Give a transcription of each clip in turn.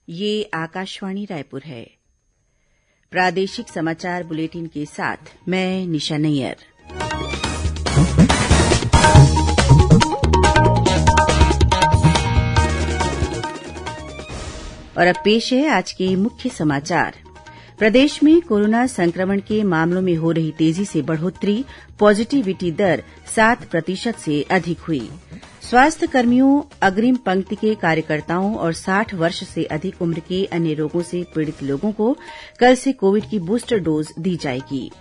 ये आकाशवाणी रायपुर है। प्रादेशिक समाचार बुलेटिन के साथ मैं निशा नैयर। और अब पेश है आज के मुख्य समाचार। प्रदेश में कोरोना संक्रमण के मामलों में हो रही तेजी से बढ़ोत्तरी, पॉजिटिविटी दर 7% से अधिक हुई। स्वास्थ्य कर्मियों, अग्रिम पंक्ति के कार्यकर्ताओं और 60 वर्ष से अधिक उम्र के अन्य रोगों से पीड़ित लोगों को कल से कोविड की बूस्टर डोज दी जाएगी।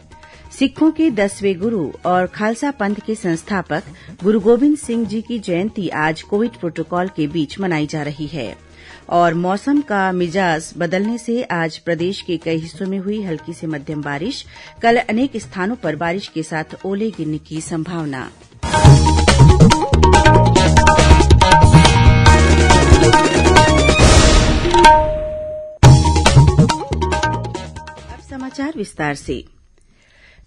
सिखों के 10वें गुरु और खालसा पंथ के संस्थापक गुरु गोविंद सिंह जी की जयंती आज कोविड प्रोटोकॉल के बीच मनाई जा रही है। और मौसम का मिजाज बदलने से आज प्रदेश के कई हिस्सों में हुई हल्की से मध्यम बारिश। कल अनेक स्थानों पर बारिश के साथ ओले गिरने की संभावना। अब समाचार विस्तार से।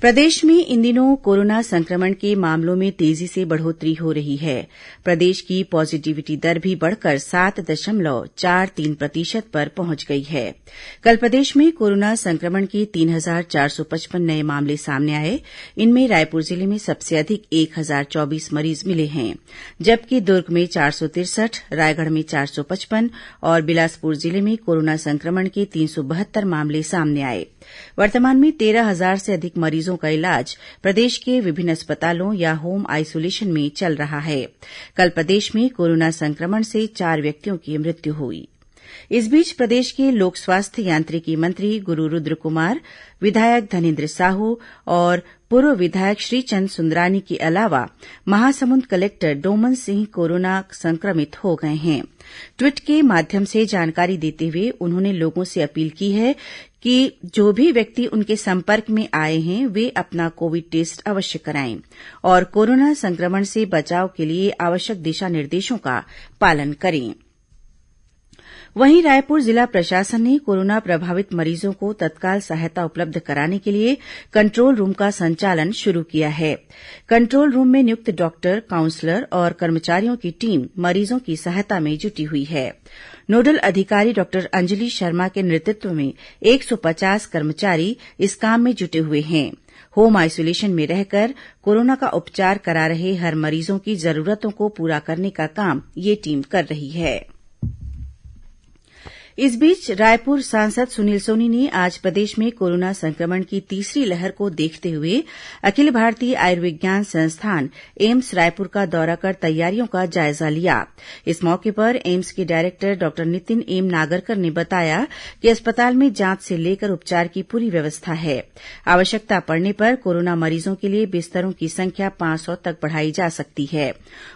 प्रदेश में इन दिनों कोरोना संक्रमण के मामलों में तेजी से बढ़ोत्तरी हो रही है। प्रदेश की पॉजिटिविटी दर भी बढ़कर 7.43% पर पहुंच गई है। कल प्रदेश में कोरोना संक्रमण के 3,455 नए मामले सामने आए। इनमें रायपुर जिले में सबसे अधिक 1,024 मरीज मिले हैं, जबकि दुर्ग में 463, रायगढ़ में 455 और बिलासपुर जिले में कोरोना संक्रमण के 372 मामले सामने आए। वर्तमान में 13,000 से अधिक मरीजों का इलाज प्रदेश के विभिन्न अस्पतालों या होम आइसोलेशन में चल रहा है। कल प्रदेश में कोरोना संक्रमण से 4 व्यक्तियों की मृत्यु हुई। इस बीच प्रदेश के लोक स्वास्थ्य यांत्रिकी मंत्री गुरु रुद्रकुमार, विधायक धनेन्द्र साहू और पूर्व विधायक श्रीचंद सुंदरानी के अलावा महासमुंद कलेक्टर डोमन सिंह कोरोना संक्रमित हो गए हैं। ट्वीट के माध्यम से जानकारी देते हुए उन्होंने लोगों से अपील की है कि जो भी व्यक्ति उनके संपर्क में आए हैं वे अपना कोविड टेस्ट अवश्य कराएं और कोरोना संक्रमण से बचाव के लिए आवश्यक दिशा निर्देशों का पालन करें। वहीं रायपुर जिला प्रशासन ने कोरोना प्रभावित मरीजों को तत्काल सहायता उपलब्ध कराने के लिए कंट्रोल रूम का संचालन शुरू किया है। कंट्रोल रूम में नियुक्त डॉक्टर, काउंसलर और कर्मचारियों की टीम मरीजों की सहायता में जुटी हुई है। नोडल अधिकारी डॉक्टर अंजलि शर्मा के नेतृत्व में 150 कर्मचारी इस काम में जुटे हुए हैं। होम आइसोलेशन में रहकर कोरोना का उपचार करा रहे हर मरीजों की जरूरतों को पूरा करने का काम ये टीम कर रही है। इस बीच रायपुर सांसद सुनील सोनी ने आज प्रदेश में कोरोना संक्रमण की तीसरी लहर को देखते हुए अखिल भारतीय आयुर्विज्ञान संस्थान एम्स रायपुर का दौरा कर तैयारियों का जायजा लिया। इस मौके पर एम्स के director doctor Nitin M Nagarkar ने बताया कि अस्पताल में जांच से लेकर उपचार की पूरी व्यवस्था है। आवश्यकता पड़ने पर कोरोना मरीजों के लिए बिस्तरों की संख्या 500 तक बढ़ाई जा सकती है।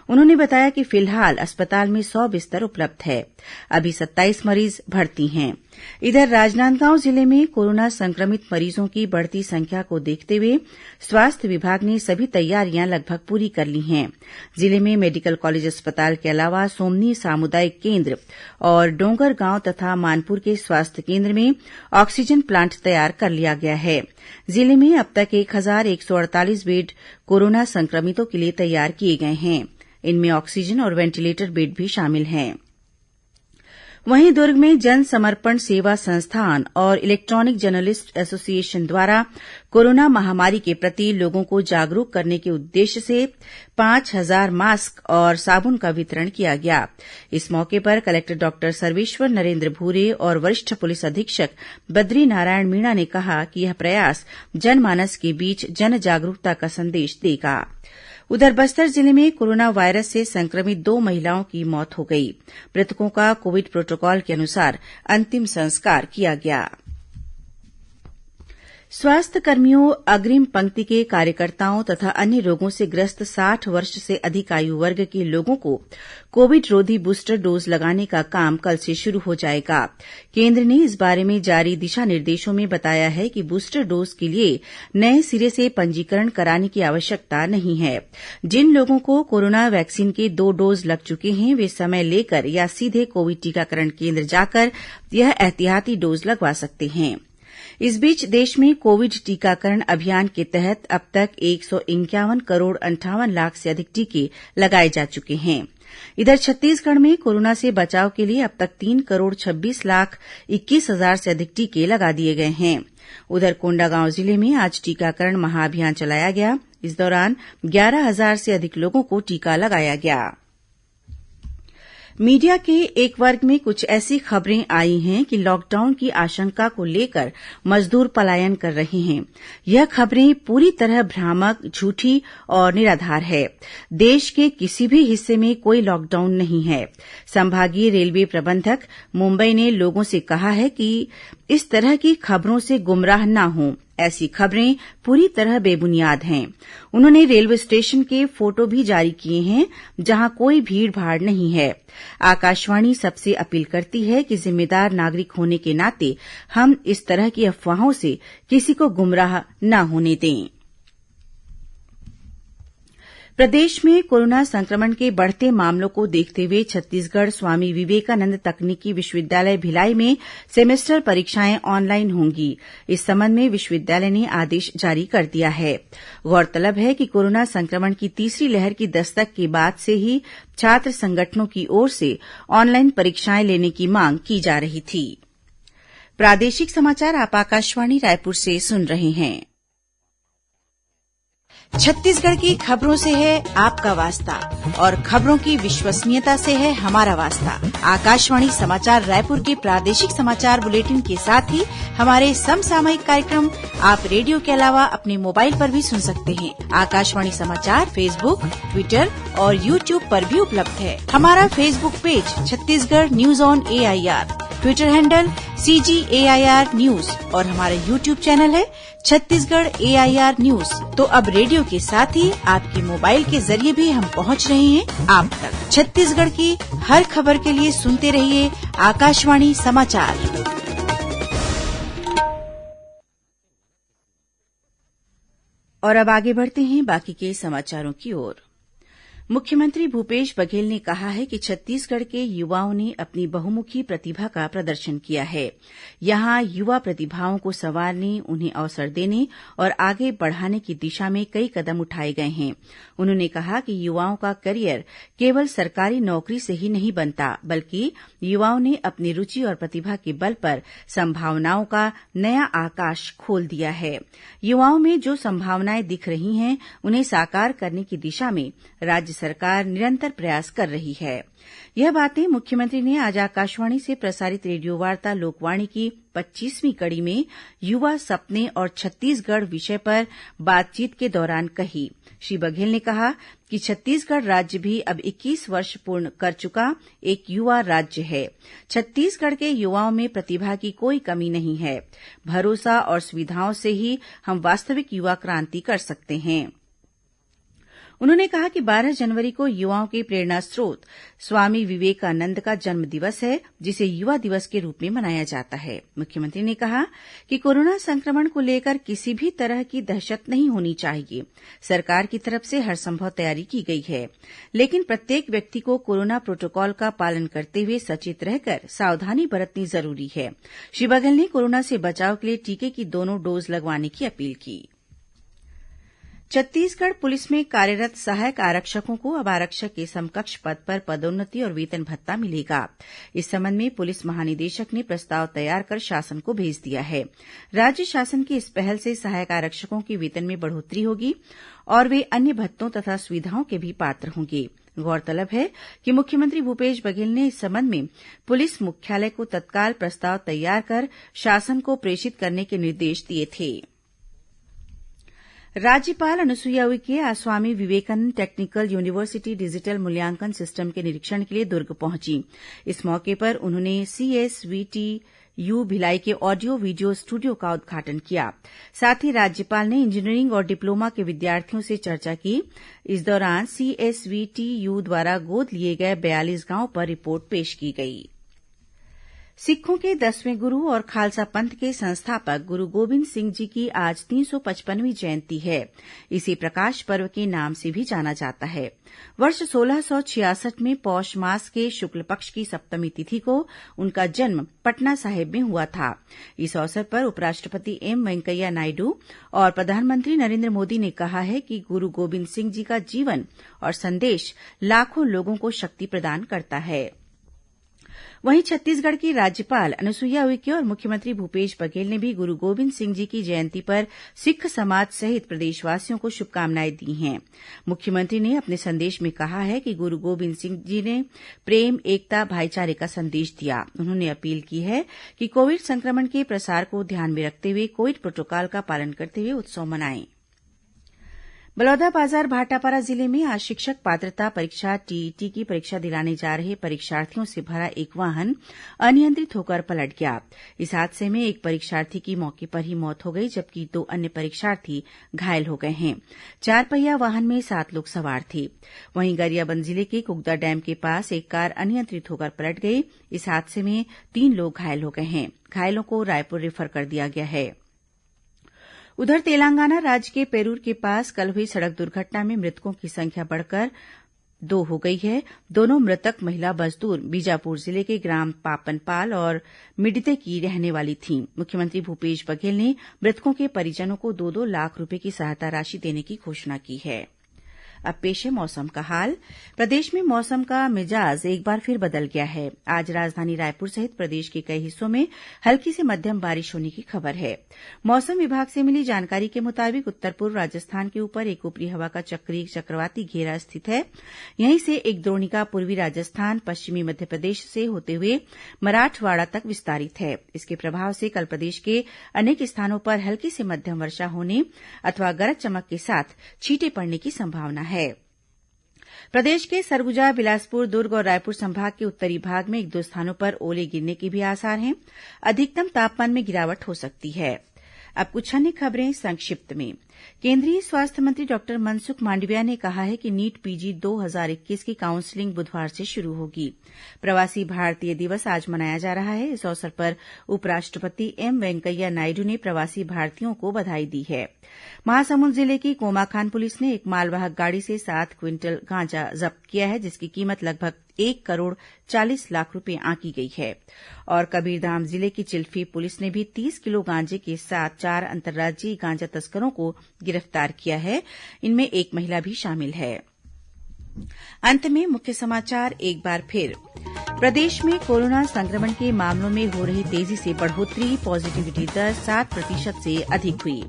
उन्होंने बताया कि फिलहाल अस्पताल में 100 बिस्तर उपलब्ध है। अभी 27 मरीज भर्ती हैं। इधर राजनांदगांव जिले में कोरोना संक्रमित मरीजों की बढ़ती संख्या को देखते हुए स्वास्थ्य विभाग ने सभी तैयारियां लगभग पूरी कर ली हैं। जिले में मेडिकल कॉलेज अस्पताल के अलावा सोमनी सामुदायिक केंद्र और डोंगरगांव तथा मानपुर के स्वास्थ्य केंद्र में ऑक्सीजन प्लांट तैयार कर लिया गया है। जिले में अब तक 1,148 बेड कोरोना संक्रमितों के लिए तैयार किए गए हैं। इनमें ऑक्सीजन और वेंटिलेटर बेड भी शामिल हैं। वहीं दुर्ग में जन समर्पण सेवा संस्थान और इलेक्ट्रॉनिक जर्नलिस्ट एसोसिएशन द्वारा कोरोना महामारी के प्रति लोगों को जागरूक करने के उद्देश्य से 5,000 मास्क और साबुन का वितरण किया गया। इस मौके पर कलेक्टर डॉक्टर सर्वेश्वर नरेन्द्र भूरे और वरिष्ठ पुलिस अधीक्षक बद्री नारायण मीणा ने कहा कि यह प्रयास जनमानस के बीच जन जागरूकता का संदेश देगा। उधर बस्तर जिले में कोरोना वायरस से संक्रमित 2 महिलाओं की मौत हो गई। मृतकों का कोविड प्रोटोकॉल के अनुसार अंतिम संस्कार किया गया। स्वास्थ्य कर्मियों, अग्रिम पंक्ति के कार्यकर्ताओं तथा अन्य रोगों से ग्रस्त 60 वर्ष से अधिक आयु वर्ग के लोगों को कोविड रोधी बूस्टर डोज लगाने का काम कल से शुरू हो जाएगा। केंद्र ने इस बारे में जारी दिशा निर्देशों में बताया है कि बूस्टर डोज के लिए नए सिरे से पंजीकरण कराने की आवश्यकता नहीं है। जिन लोगों को कोरोना वैक्सीन के 2 डोज लग चुके हैं वे समय लेकर या सीधे कोविड टीकाकरण केंद्र जाकर यह एहतियाती डोज लगवा सकते हैं। इस बीच देश में कोविड टीकाकरण अभियान के तहत अब तक 151 करोड़ 58 लाख से अधिक टीके लगाए जा चुके हैं। इधर छत्तीसगढ़ में कोरोना से बचाव के लिए अब तक 3,26,21,000 से अधिक टीके लगा दिए गए हैं। उधर कोंडागांव जिले में आज टीकाकरण महाअभियान चलाया गया। इस दौरान 11,000 से अधिक लोगों को टीका लगाया गया। मीडिया के एक वर्ग में कुछ ऐसी खबरें आई हैं कि लॉकडाउन की आशंका को लेकर मजदूर पलायन कर रहे हैं। यह खबरें पूरी तरह भ्रामक, झूठी और निराधार है। देश के किसी भी हिस्से में कोई लॉकडाउन नहीं है। संभागीय रेलवे प्रबंधक मुंबई ने लोगों से कहा है कि इस तरह की खबरों से गुमराह न हों। ऐसी खबरें पूरी तरह बेबुनियाद हैं। उन्होंने रेलवे स्टेशन के फोटो भी जारी किए हैं जहां कोई भीड़भाड़ नहीं है। आकाशवाणी सबसे अपील करती है कि जिम्मेदार नागरिक होने के नाते हम इस तरह की अफवाहों से किसी को गुमराह न होने दें। प्रदेश में कोरोना संक्रमण के बढ़ते मामलों को देखते हुए छत्तीसगढ़ स्वामी विवेकानंद तकनीकी विश्वविद्यालय भिलाई में सेमेस्टर परीक्षाएं ऑनलाइन होंगी। इस संबंध में विश्वविद्यालय ने आदेश जारी कर दिया है। गौरतलब है कि कोरोना संक्रमण की तीसरी लहर की दस्तक के बाद से ही छात्र संगठनों की ओर से ऑनलाइन परीक्षाएं लेने की मांग की जा रही थी। प्रादेशिक समाचार आप आकाशवाणी रायपुर से सुन रहे हैं। छत्तीसगढ़ की खबरों से है आपका वास्ता और खबरों की विश्वसनीयता से है हमारा वास्ता। आकाशवाणी समाचार रायपुर के प्रादेशिक समाचार बुलेटिन के साथ ही हमारे समसामयिक कार्यक्रम आप रेडियो के अलावा अपने मोबाइल पर भी सुन सकते हैं। आकाशवाणी समाचार फेसबुक, ट्विटर और यूट्यूब पर भी उपलब्ध है। हमारा Facebook page Chhattisgarh news on AIR, Twitter handle CGAIR news और हमारा यूट्यूब चैनल है छत्तीसगढ़ AIR न्यूज। तो अब रेडियो के साथ ही आपके मोबाइल के जरिए भी हम पहुंच रहे हैं आप तक। छत्तीसगढ़ की हर खबर के लिए सुनते रहिए आकाशवाणी समाचार। और अब आगे बढ़ते हैं बाकी के समाचारों की ओर। मुख्यमंत्री भूपेश बघेल ने कहा है कि छत्तीसगढ़ के युवाओं ने अपनी बहुमुखी प्रतिभा का प्रदर्शन किया है। यहां युवा प्रतिभाओं को संवारने, उन्हें अवसर देने और आगे बढ़ाने की दिशा में कई कदम उठाए गए हैं। उन्होंने कहा कि युवाओं का करियर केवल सरकारी नौकरी से ही नहीं बनता, बल्कि युवाओं ने अपनी रुचि और प्रतिभा के बल पर संभावनाओं का नया आकाश खोल दिया है। युवाओं में जो संभावनाएं दिख रही हैं, उन्हें साकार करने की दिशा में राज्य सरकार निरंतर प्रयास कर रही है। यह बातें मुख्यमंत्री ने आज आकाशवाणी से प्रसारित रेडियो वार्ता लोकवाणी की 25वीं कड़ी में युवा सपने और छत्तीसगढ़ विषय पर बातचीत के दौरान कही। श्री बघेल ने कहा कि छत्तीसगढ़ राज्य भी अब 21 वर्ष पूर्ण कर चुका एक युवा राज्य है। छत्तीसगढ़ के युवाओं में प्रतिभा की कोई कमी नहीं है। भरोसा और सुविधाओं से ही हम वास्तविक युवा क्रांति कर सकते हैं। उन्होंने कहा कि 12 जनवरी को युवाओं के प्रेरणा स्रोत स्वामी विवेकानंद का जन्म दिवस है, जिसे युवा दिवस के रूप में मनाया जाता है। मुख्यमंत्री ने कहा कि कोरोना संक्रमण को लेकर किसी भी तरह की दहशत नहीं होनी चाहिए। सरकार की तरफ से हर संभव तैयारी की गई है, लेकिन प्रत्येक व्यक्ति को कोरोना प्रोटोकॉल का पालन करते हुए सचेत रहकर सावधानी बरतनी जरूरी है। श्री बघेल ने कोरोना से बचाव के लिए टीके की दोनों डोज लगवाने की अपील की। छत्तीसगढ़ पुलिस में कार्यरत सहायक आरक्षकों को अब आरक्षक के समकक्ष पद पर पदोन्नति और वेतन भत्ता मिलेगा। इस संबंध में पुलिस महानिदेशक ने प्रस्ताव तैयार कर शासन को भेज दिया है। राज्य शासन की इस पहल से सहायक आरक्षकों के वेतन में बढ़ोत्तरी होगी और वे अन्य भत्तों तथा सुविधाओं के भी पात्र होंगे। गौरतलब है कि मुख्यमंत्री भूपेश बघेल ने इस संबंध में पुलिस मुख्यालय को तत्काल प्रस्ताव तैयार कर शासन को प्रेषित करने के निर्देश दिए थे। राज्यपाल अनुसुईया उइके आज Swami Vivekananda technical university digital मूल्यांकन सिस्टम के निरीक्षण के लिए दुर्ग पहुंची। इस मौके पर उन्होंने CSVTU भिलाई के ऑडियो वीडियो स्टूडियो का उद्घाटन किया। साथ ही राज्यपाल ने इंजीनियरिंग और डिप्लोमा के विद्यार्थियों से चर्चा की। इस दौरान CSVTU द्वारा गोद लिए गए 42 गांवों पर रिपोर्ट पेश की गई। सिखों के 10वें गुरु और खालसा पंथ के संस्थापक गुरु गोबिंद सिंह जी की आज 355वीं जयंती है। इसे प्रकाश पर्व के नाम से भी जाना जाता है। वर्ष 1666 में पौष मास के शुक्ल पक्ष की सप्तमी तिथि को उनका जन्म पटना साहिब में हुआ था। इस अवसर पर उपराष्ट्रपति एम वेंकैया नायडू और प्रधानमंत्री नरेंद्र मोदी ने कहा है कि गुरु गोबिंद सिंह जी का जीवन और संदेश लाखों लोगों को शक्ति प्रदान करता है। वहीं छत्तीसगढ़ की राज्यपाल अनुसुईया उइके और मुख्यमंत्री भूपेश बघेल ने भी गुरु गोबिंद सिंह जी की जयंती पर सिख समाज सहित प्रदेशवासियों को शुभकामनाएं दी हैं। मुख्यमंत्री ने अपने संदेश में कहा है कि गुरु गोबिंद सिंह जी ने प्रेम, एकता, भाईचारे का संदेश दिया। उन्होंने अपील की है कि कोविड संक्रमण के प्रसार को ध्यान में रखते हुए कोविड प्रोटोकॉल का पालन करते हुए उत्सव मनाएं। बलौदाबाजार भाटापारा जिले में आज शिक्षक पात्रता परीक्षा टीईटी की परीक्षा दिलाने जा रहे परीक्षार्थियों से भरा एक वाहन अनियंत्रित होकर पलट गया। इस हादसे में एक परीक्षार्थी की मौके पर ही मौत हो गई, जबकि 2 अन्य परीक्षार्थी घायल हो गए हैं। 4 पहिया वाहन में 7 लोग सवार थे। वहीं गरियाबंद जिले के कुगदा डैम के पास एक कार अनियंत्रित होकर पलट गई। इस हादसे में 3 लोग घायल हो गए हैं। घायलों को रायपुर रेफर कर दिया गया है। उधर तेलंगाना राज्य के पेरूर के पास कल हुई सड़क दुर्घटना में मृतकों की संख्या बढ़कर 2 हो गई है। दोनों मृतक महिला मजदूर बीजापुर जिले के ग्राम पापनपाल और मिडिते की रहने वाली थीं। मुख्यमंत्री भूपेश बघेल ने मृतकों के परिजनों को 2-2 लाख रूपये की सहायता राशि देने की घोषणा की है। अब पेश है मौसम का हाल। प्रदेश में मौसम का मिजाज एक बार फिर बदल गया है। आज राजधानी रायपुर सहित प्रदेश के कई हिस्सों में हल्की से मध्यम बारिश होने की खबर है। मौसम विभाग से मिली जानकारी के मुताबिक उत्तर पूर्व राजस्थान के ऊपर एक ऊपरी हवा का चक्रीय चक्रवाती घेरा स्थित है। यहीं से एक द्रोणिका पूर्वी राजस्थान, पश्चिमी मध्यप्रदेश से होते हुए मराठवाड़ा तक विस्तारित है। इसके प्रभाव से कल प्रदेश के अनेक स्थानों पर हल्की से मध्यम वर्षा होने अथवा गरज चमक के साथ छींटे पड़ने की संभावना है। प्रदेश के सरगुजा, बिलासपुर, दुर्ग और रायपुर संभाग के उत्तरी भाग में 1-2 स्थानों पर ओले गिरने के भी आसार हैं। अधिकतम तापमान में गिरावट हो सकती है। अब कुछ अन्य खबरें संक्षिप्त में। केंद्रीय स्वास्थ्य मंत्री डॉक्टर मनसुख मांडविया ने कहा है कि नीट पीजी 2021 की काउंसलिंग बुधवार से शुरू होगी। प्रवासी भारतीय दिवस आज मनाया जा रहा है। इस अवसर पर उपराष्ट्रपति एम वेंकैया नायडू ने प्रवासी भारतीयों को बधाई दी है। महासमुंद जिले की कोमाखान पुलिस ने एक मालवाहक गाड़ी से 7 क्विंटल गांजा जब्त किया है, जिसकी कीमत लगभग 1 करोड़ 40 लाख रुपए आंकी गई है। और कबीरधाम जिले की चिल्फी पुलिस ने भी 30 किलो गांजे के साथ 4 अंतर्राज्यीय गांजा तस्करों को गिरफ्तार किया है। इनमें एक महिला भी शामिल है। अंत में मुख्य समाचार एक बार फिर। प्रदेश में कोरोना संक्रमण के मामलों में हो रही तेजी से बढ़ोतरी, पॉजिटिविटी दर 7% से अधिक हुई।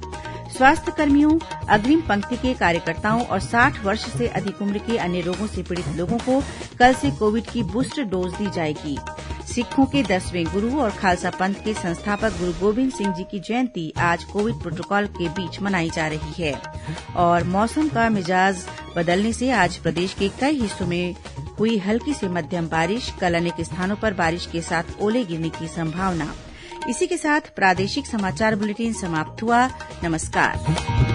स्वास्थ्य कर्मियों, अग्रिम पंक्ति के कार्यकर्ताओं और 60 वर्ष से अधिक उम्र के अन्य रोगों से पीड़ित लोगों को कल से कोविड की बूस्टर डोज दी जाएगी। सिखों के 10वें गुरु और खालसा पंथ के संस्थापक गुरु गोबिंद सिंह जी की जयंती आज कोविड प्रोटोकॉल के बीच मनाई जा रही है। और मौसम का मिजाज बदलने से आज प्रदेश के कई हिस्सों में हुई हल्की से मध्यम बारिश। कल अनेक स्थानों पर बारिश के साथ ओले गिरने की संभावना। इसी के साथ प्रादेशिक समाचार बुलेटिन समाप्त हुआ। नमस्कार।